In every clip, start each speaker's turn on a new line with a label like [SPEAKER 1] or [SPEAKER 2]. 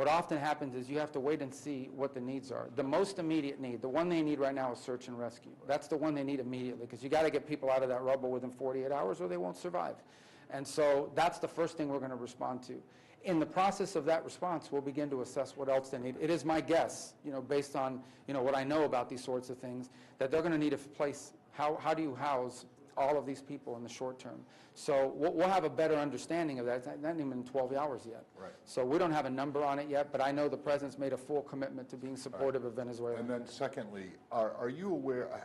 [SPEAKER 1] what often happens is you have to wait and see what the needs are. The most immediate need, the one they need right now is search and rescue. That's the one they need immediately, because you got to get people out of that rubble within 48 hours or they won't survive. And so that's the first thing we're going to respond to. In the process of that response, we'll begin to assess what else they need. It is my guess, based on, what I know about these sorts of things, that they're going to need a place. How do you house all of these people in the short term? So we'll have a better understanding of that. It's not even 12 hours yet.
[SPEAKER 2] Right.
[SPEAKER 1] So we don't have a number on it yet, but I know the President's made a full commitment to being supportive of Venezuela.
[SPEAKER 2] And then secondly, are you aware,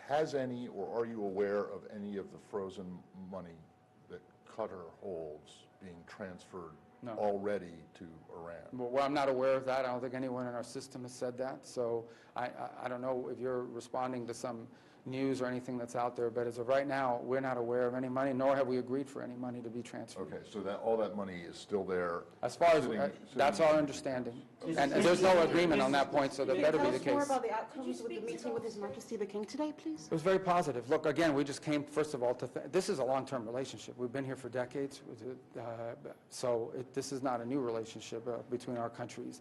[SPEAKER 2] has any, or are you aware of any of the frozen money that Qatar holds being transferred already to Iran?
[SPEAKER 1] Well, I'm not aware of that. I don't think anyone in our system has said that. So I don't know if you're responding to some news or anything that's out there, but as of right now, we're not aware of any money, nor have we agreed for any money to be transferred.
[SPEAKER 2] Okay, so that all that money is still there?
[SPEAKER 1] As far as, that's our understanding. And there's no agreement on that point, so that better be the case.
[SPEAKER 3] Tell us more about the outcomes with the meeting with His Majesty the King today, please.
[SPEAKER 1] It was very positive. Look, again, we just came, first of all, this is a long-term relationship. We've been here for decades, so this is not a new relationship between our countries.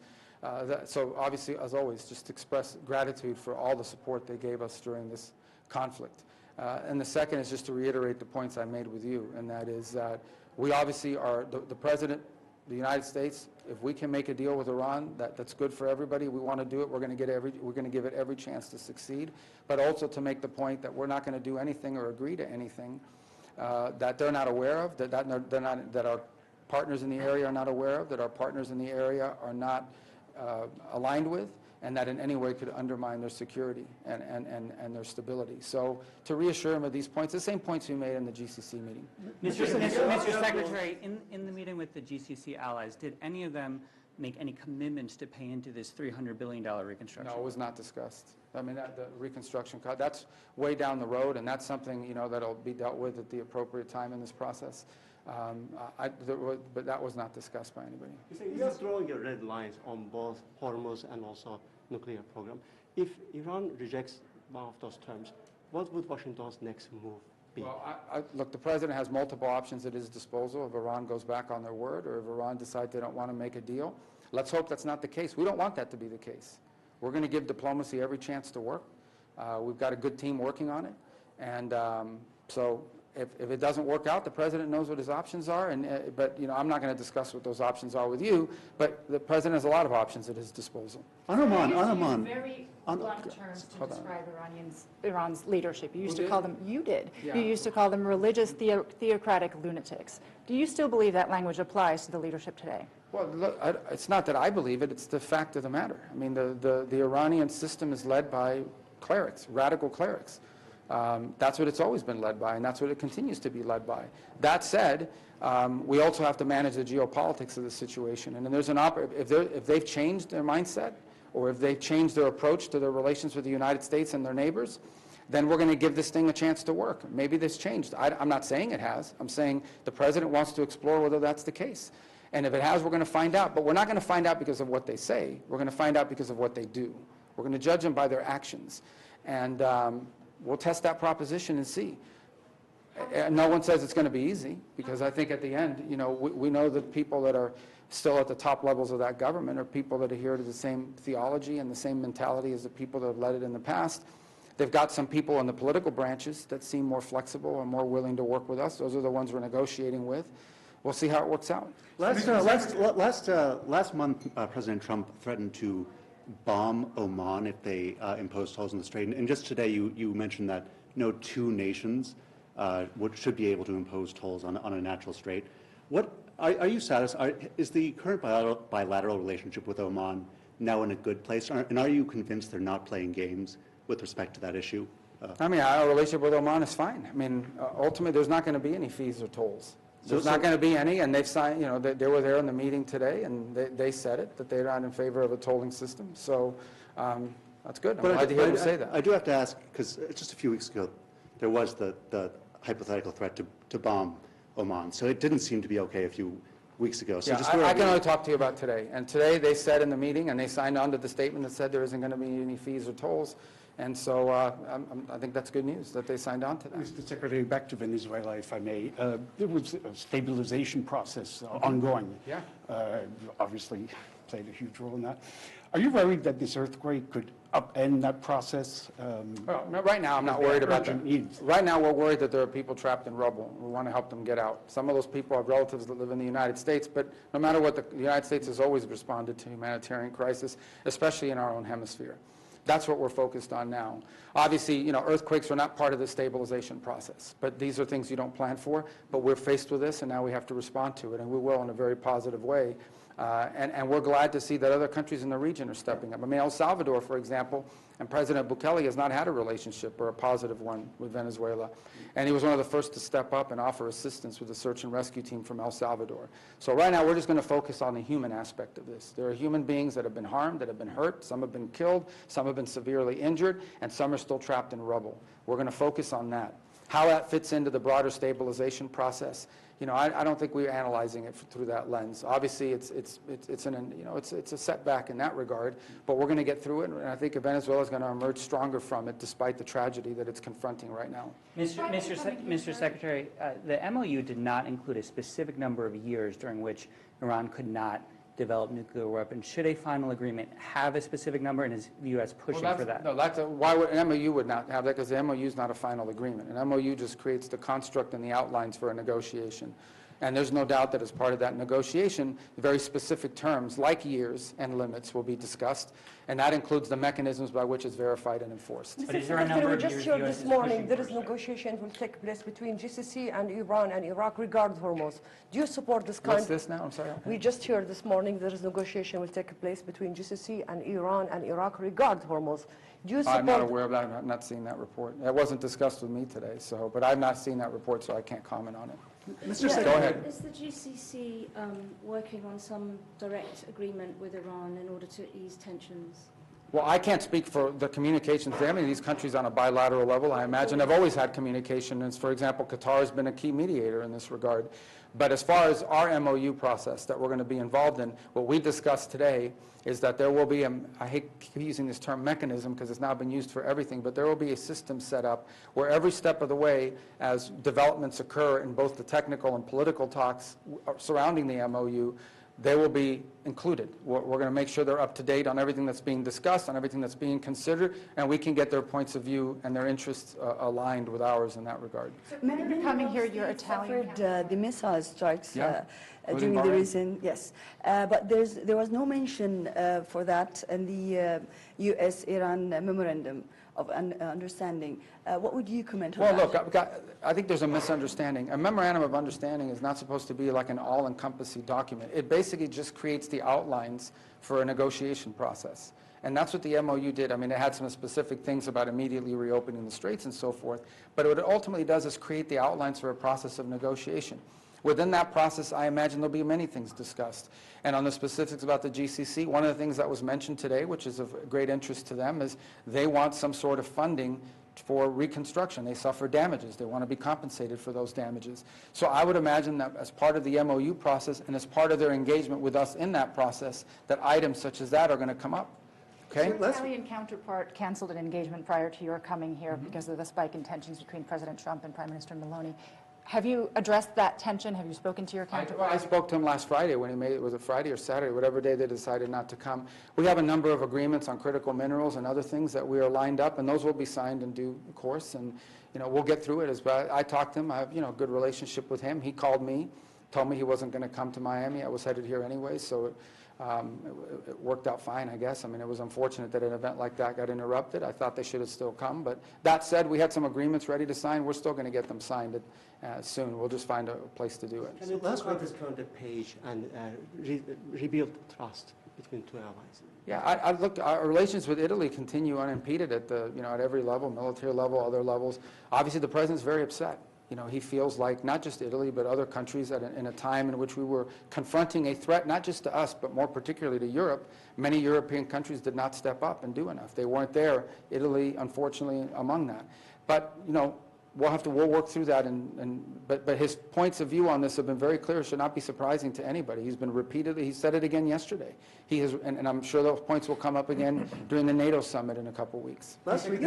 [SPEAKER 1] So obviously, as always, just express gratitude for all the support they gave us during this conflict. And the second is just to reiterate the points I made with you, and that is that we obviously are, the President, the United States, if we can make a deal with Iran that's good for everybody, we want to do it. We're going to give it every chance to succeed, but also to make the point that we're not going to do anything or agree to anything that they're not aware of, that our partners in the area are not aware of, that our partners in the area are not aligned with, and that in any way could undermine their security and their stability. So to reassure them of these points, the same points we made in the GCC meeting.
[SPEAKER 4] Mr. Secretary, in the meeting with the GCC allies, did any of them make any commitments to pay into this $300 billion reconstruction?
[SPEAKER 1] No, it was not discussed. I mean, the reconstruction cost, that's way down the road, and that's something, that'll be dealt with at the appropriate time in this process. But that was not discussed by anybody.
[SPEAKER 5] You're throwing your red lines on both Hormuz and also nuclear program. If Iran rejects one of those terms, what would Washington's next move be?
[SPEAKER 1] Well, look, the President has multiple options at his disposal if Iran goes back on their word or if Iran decides they don't want to make a deal. Let's hope that's not the case. We don't want that to be the case. We're going to give diplomacy every chance to work. We've got a good team working on it. And so if it doesn't work out, the President knows what his options are. But I'm not going to discuss what those options are with you. But the President has a lot of options at his disposal.
[SPEAKER 3] On very blunt terms to describe Iran's leadership. You used to call them, you did.
[SPEAKER 1] Yeah.
[SPEAKER 3] You used to call them religious theocratic lunatics. Do you still believe that language applies to the leadership today?
[SPEAKER 1] Well, look, it's not that I believe it. It's the fact of the matter. I mean, the Iranian system is led by clerics, radical clerics. That's what it's always been led by, and that's what it continues to be led by. That said, we also have to manage the geopolitics of the situation. And then there's if they've changed their mindset, or if they've changed their approach to their relations with the United States and their neighbors, then we're going to give this thing a chance to work. Maybe this changed. I'm not saying it has. I'm saying the President wants to explore whether that's the case. And if it has, we're going to find out. But we're not going to find out because of what they say. We're going to find out because of what they do. We're going to judge them by their actions. And we'll test that proposition and see. No one says it's going to be easy, because I think at the end, we know that people that are still at the top levels of that government are people that adhere to the same theology and the same mentality as the people that have led it in the past. They've got some people in the political branches that seem more flexible and more willing to work with us. Those are the ones we're negotiating with. We'll see how it works out.
[SPEAKER 6] Last month, President Trump threatened to bomb Oman if they imposed tolls on the strait. And just today, you mentioned that two nations should be able to impose tolls on a natural strait. Are you satisfied? Is the current bilateral relationship with Oman now in a good place? And are you convinced they're not playing games with respect to that issue?
[SPEAKER 1] I mean, our relationship with Oman is fine. I mean, ultimately, there's not going to be any fees or tolls. There's not going to be any, and they've signed, they were there in the meeting today, and they said it, that they're not in favor of a tolling system. So that's good. I'm glad to hear them say that.
[SPEAKER 6] I do have to ask, because just a few weeks ago, there was the hypothetical threat to bomb Oman. So it didn't seem to be okay a few weeks ago. So
[SPEAKER 1] I can only talk to you about today. And today they said in the meeting, and they signed on to the statement that said there isn't going to be any fees or tolls. And so I think that's good news that they signed on to that.
[SPEAKER 7] Mr. Secretary, back to Venezuela, if I may. There was a stabilization process ongoing.
[SPEAKER 1] Yeah.
[SPEAKER 7] Obviously, played a huge role in that. Are you worried that this earthquake could upend that process?
[SPEAKER 1] Well, no, right now, I'm not worried about that.
[SPEAKER 7] Urgent needs.
[SPEAKER 1] Right now, we're worried that there are people trapped in rubble. We want to help them get out. Some of those people have relatives that live in the United States, but no matter what, the United States has always responded to humanitarian crisis, especially in our own hemisphere. That's what we're focused on now. Obviously, you know, earthquakes are not part of the stabilization process, but these are things you don't plan for. But we're faced with this, and now we have to respond to it, and we will in a very positive way. And we're glad to see that other countries in the region are stepping up. I mean, El Salvador, for example, and President Bukele has not had a relationship or a positive one with Venezuela. And he was one of the first to step up and offer assistance with the search and rescue team from El Salvador. So right now, we're just going to focus on the human aspect of this. There are human beings that have been harmed, that have been hurt. Some have been killed. Some have been severely injured. And some are still trapped in rubble. We're going to focus on that. How that fits into the broader stabilization process, you know, I don't think we're analyzing it through that lens. Obviously, it's a setback in that regard, but we're going to get through it, and I think Venezuela is going to emerge stronger from it, despite the tragedy that it's confronting right now.
[SPEAKER 4] Mr. Secretary, the MOU did not include a specific number of years during which Iran could not develop nuclear weapons. Should a final agreement have a specific number, and is the U.S. pushing for that?
[SPEAKER 1] No, why would an MOU would not have that? Because the MOU is not a final agreement. An MOU just creates the construct and the outlines for a negotiation. And there's no doubt that as part of that negotiation, very specific terms like years and limits will be discussed, and that includes the mechanisms by which it's verified and enforced.
[SPEAKER 4] But is there a number of
[SPEAKER 8] just
[SPEAKER 4] years
[SPEAKER 8] heard
[SPEAKER 4] the US
[SPEAKER 8] this
[SPEAKER 4] is
[SPEAKER 8] morning
[SPEAKER 4] pushing
[SPEAKER 8] there
[SPEAKER 4] for,
[SPEAKER 8] is
[SPEAKER 4] sir?
[SPEAKER 8] negotiation will take place between GCC and Iran and Iraq regarding Hormuz. Do you support this kind?
[SPEAKER 1] What's this now? I'm sorry.
[SPEAKER 8] We just heard this morning there is negotiation will take place between GCC and Iran and Iraq regarding Hormuz. Do you support?
[SPEAKER 1] I'm not aware of that. I've not seen that report. It wasn't discussed with me today, but I've not seen that report, so I can't comment on it.
[SPEAKER 6] Mr.
[SPEAKER 1] Go ahead.
[SPEAKER 9] Is the GCC working on some direct agreement with Iran in order to ease tensions?
[SPEAKER 1] Well, I can't speak for the communications there. I mean, these countries on a bilateral level, I imagine, have always had communication. And for example, Qatar has been a key mediator in this regard. But as far as our MOU process that we're going to be involved in, what we discussed today is that there will be I hate keep using this term mechanism because it's now been used for everything, but there will be a system set up where every step of the way as developments occur in both the technical and political talks surrounding the MOU, they will be included. We're going to make sure they're up to date on everything that's being discussed, on everything that's being considered, and we can get their points of view and their interests aligned with ours in that regard.
[SPEAKER 3] Many of you coming here, you're Italian.
[SPEAKER 10] Suffered the missile strikes
[SPEAKER 1] Yeah.
[SPEAKER 10] during the
[SPEAKER 1] Bahrain.
[SPEAKER 10] recent, yes. But there was no mention for that in the U.S.-Iran memorandum of understanding. What would you comment on
[SPEAKER 1] Well,
[SPEAKER 10] that?
[SPEAKER 1] look, I think there's a misunderstanding. A memorandum of understanding is not supposed to be like an all-encompassing document. It basically just creates the outlines for a negotiation process. And that's what the MOU did. I mean, it had some specific things about immediately reopening the straits and so forth. But what it ultimately does is create the outlines for a process of negotiation. Within that process, I imagine there'll be many things discussed. And on the specifics about the GCC, one of the things that was mentioned today, which is of great interest to them, is they want some sort of funding for reconstruction. They suffer damages. They want to be compensated for those damages. So I would imagine that as part of the MOU process and as part of their engagement with us in that process, that items such as that are going to come up. Okay?
[SPEAKER 3] Your Italian counterpart canceled an engagement prior to your coming here because of the spike in tensions between President Trump and Prime Minister Meloni. Have you addressed that tension? Have you spoken to your counterpart?
[SPEAKER 1] I spoke to him last Friday when he made it. Was it Friday or Saturday, whatever day they decided not to come. We have a number of agreements on critical minerals and other things that we are lined up, and those will be signed in due course. And we'll get through it. I talked to him. I have a good relationship with him. He called me, told me he wasn't going to come to Miami. I was headed here anyway, so it worked out fine, I guess. I mean, it was unfortunate that an event like that got interrupted. I thought they should have still come. But that said, we had some agreements ready to sign. We're still going to get them signed soon. We'll just find a place to do it.
[SPEAKER 5] Can you talk about this current page and rebuild trust between two allies?
[SPEAKER 1] Yeah, our relations with Italy continue unimpeded at at every level, military level, other levels. Obviously, the president's very upset. He feels like not just Italy, but other countries in a time in which we were confronting a threat, not just to us, but more particularly to Europe. Many European countries did not step up and do enough. They weren't there, Italy, unfortunately, among that. But, we'll work through that. But his points of view on this have been very clear. It should not be surprising to anybody. He's been repeatedly, he said it again yesterday. And I'm sure those points will come up again during the NATO summit in a couple weeks.
[SPEAKER 6] Last week,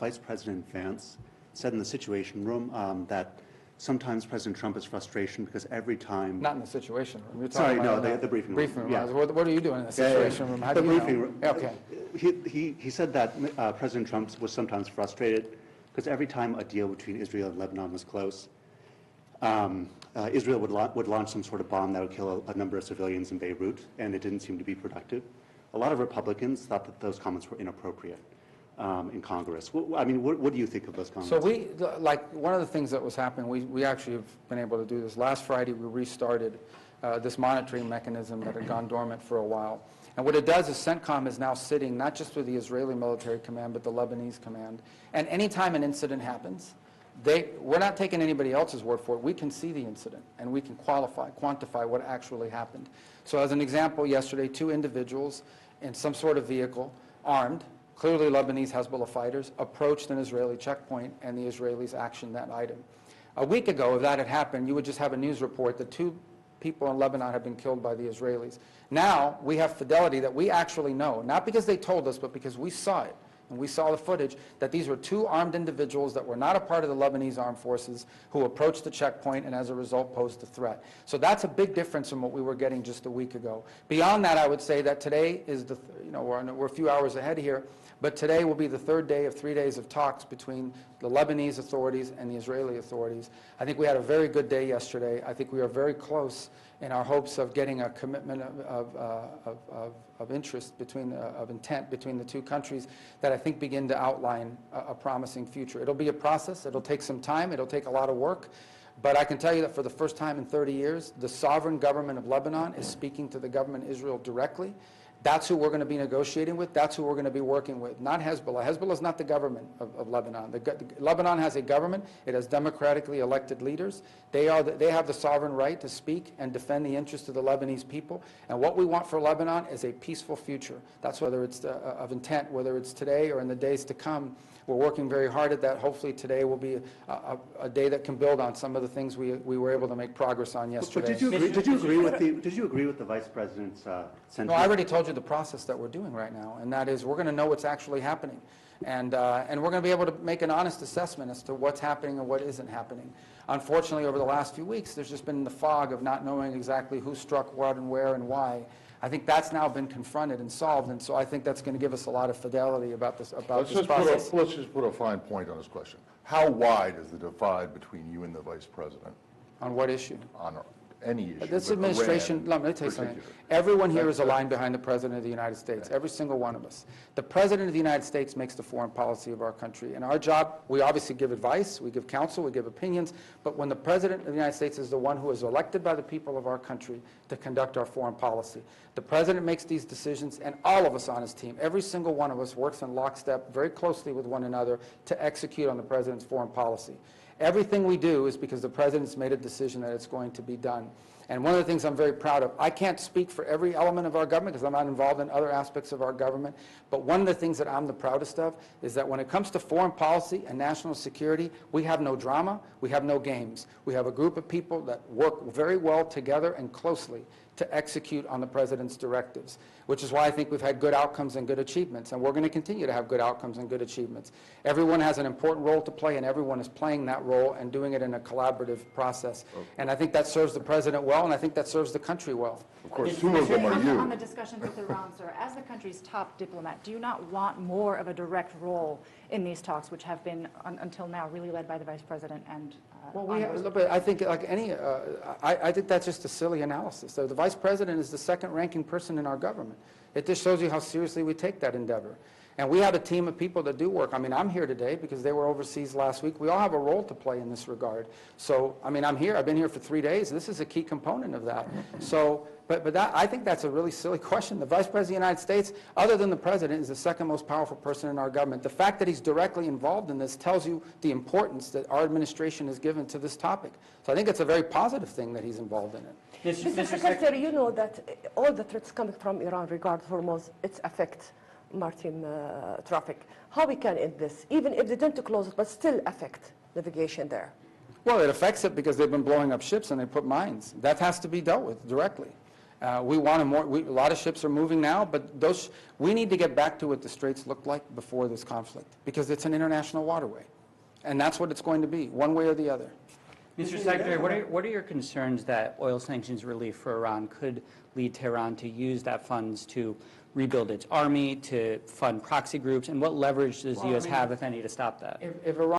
[SPEAKER 6] Vice President Vance said in the Situation Room that sometimes President Trump is frustration because every time...
[SPEAKER 1] Not in the Situation Room. You're
[SPEAKER 6] Sorry,
[SPEAKER 1] talking
[SPEAKER 6] no,
[SPEAKER 1] about
[SPEAKER 6] the briefing room.
[SPEAKER 1] Briefing room.
[SPEAKER 6] Yeah.
[SPEAKER 1] What are you doing in the Situation Room? How
[SPEAKER 6] The
[SPEAKER 1] do you
[SPEAKER 6] briefing
[SPEAKER 1] know?
[SPEAKER 6] room.
[SPEAKER 1] Okay.
[SPEAKER 6] He said that President Trump was sometimes frustrated because every time a deal between Israel and Lebanon was close, Israel would launch some sort of bomb that would kill a number of civilians in Beirut, and it didn't seem to be productive. A lot of Republicans thought that those comments were inappropriate in Congress. I mean, what do you think of those comments?
[SPEAKER 1] So like one of the things that was happening, we actually have been able to do this. Last Friday, we restarted this monitoring mechanism that had gone dormant for a while. And what it does is CENTCOM is now sitting not just with the Israeli military command, but the Lebanese command. And anytime an incident happens, we're not taking anybody else's word for it. We can see the incident, and we can quantify what actually happened. So as an example, yesterday, 2 individuals in some sort of vehicle, armed, clearly Lebanese Hezbollah fighters, approached an Israeli checkpoint, and the Israelis actioned that item. A week ago, if that had happened, you would just have a news report that 2 people in Lebanon have been killed by the Israelis. Now, we have fidelity that we actually know, not because they told us, but because we saw it. And we saw the footage that these were 2 armed individuals that were not a part of the Lebanese armed forces who approached the checkpoint and as a result posed a threat. So that's a big difference from what we were getting just a week ago. Beyond that, I would say that today is we're a few hours ahead here, but today will be the 3rd day of 3 days of talks between the Lebanese authorities and the Israeli authorities. I think we had a very good day yesterday. I think we are very close in our hopes of getting a commitment of interest of intent between the 2 countries that I think begin to outline a promising future. It'll be a process. It'll take some time. It'll take a lot of work. But I can tell you that for the first time in 30 years, the sovereign government of Lebanon is speaking to the government of Israel directly. That's who we're going to be negotiating with. That's who we're going to be working with, not Hezbollah. Hezbollah is not the government of Lebanon. Lebanon has a government. It has democratically elected leaders. They have the sovereign right to speak and defend the interests of the Lebanese people. And what we want for Lebanon is a peaceful future. That's whether it's of intent, whether it's today or in the days to come. We're working very hard at that. Hopefully today will be a day that can build on some of the things we were able to make progress on yesterday.
[SPEAKER 6] But did you agree with the Vice President's sentiment?
[SPEAKER 1] No, I already told you the process that we're doing right now, and that is we're going to know what's actually happening. And we're going to be able to make an honest assessment as to what's happening and what isn't happening. Unfortunately, over the last few weeks, there's just been the fog of not knowing exactly who struck what and where and why. I think that's now been confronted and solved, and so I think that's going to give us a lot of fidelity about this process.
[SPEAKER 2] Let's just put a fine point on this question. How wide is the divide between you and the Vice President?
[SPEAKER 1] On what issue?
[SPEAKER 2] On any issue.
[SPEAKER 1] This
[SPEAKER 2] but
[SPEAKER 1] administration,
[SPEAKER 2] Iran
[SPEAKER 1] let me tell you something.
[SPEAKER 2] particular.
[SPEAKER 1] Everyone here is aligned behind the President of the United States, every single one of us. The President of the United States makes the foreign policy of our country. And our job, we obviously give advice, we give counsel, we give opinions, but when the President of the United States is the one who is elected by the people of our country to conduct our foreign policy, the President makes these decisions, and all of us on his team, every single one of us works in lockstep very closely with one another to execute on the President's foreign policy. Everything we do is because the President's made a decision that it's going to be done. And one of the things I'm very proud of, I can't speak for every element of our government because I'm not involved in other aspects of our government, but one of the things that I'm the proudest of is that when it comes to foreign policy and national security, we have no drama, we have no games. We have a group of people that work very well together and closely to execute on the President's directives, which is why I think we've had good outcomes and good achievements, and we're going to continue to have good outcomes and good achievements. Everyone has an important role to play, and everyone is playing that role and doing it in a collaborative process. And I think that serves the President well, and I think that serves the country well.
[SPEAKER 2] Of course, 2 of them are you.
[SPEAKER 3] On the discussions with Iran, sir, as the country's top diplomat, do you not want more of a direct role in these talks, which have been, until now, really led by the Vice President and
[SPEAKER 1] Well, I think like I think that's just a silly analysis. So the Vice President is the second-ranking person in our government. It just shows you how seriously we take that endeavor. And we have a team of people that do work. I mean, I'm here today because they were overseas last week. We all have a role to play in this regard. So, I mean, I'm here. I've been here for 3 days. This is a key component of that. So, but that, I think that's a really silly question. The Vice President of the United States, other than the President, is the second most powerful person in our government. The fact that he's directly involved in this tells you the importance that our administration has given to this topic. So I think it's a very positive thing that he's involved in it.
[SPEAKER 8] Mr. Secretary, you know that all the threats coming from Iran regarding Hormuz, it affects maritime traffic. How we can end this, even if they don't close it, but still affect navigation there?
[SPEAKER 1] Well, it affects it because they've been blowing up ships and they put mines. That has to be dealt with directly. We want a lot of ships are moving now, but we need to get back to what the Straits looked like before this conflict because it's an international waterway. And that's what it's going to be, one way or the other.
[SPEAKER 4] Mr. Secretary, what are your concerns that oil sanctions relief for Iran could lead Tehran to use that funds to rebuild its army, to fund proxy groups, and what leverage does the U.S. have, if any, to stop that?
[SPEAKER 1] If Iran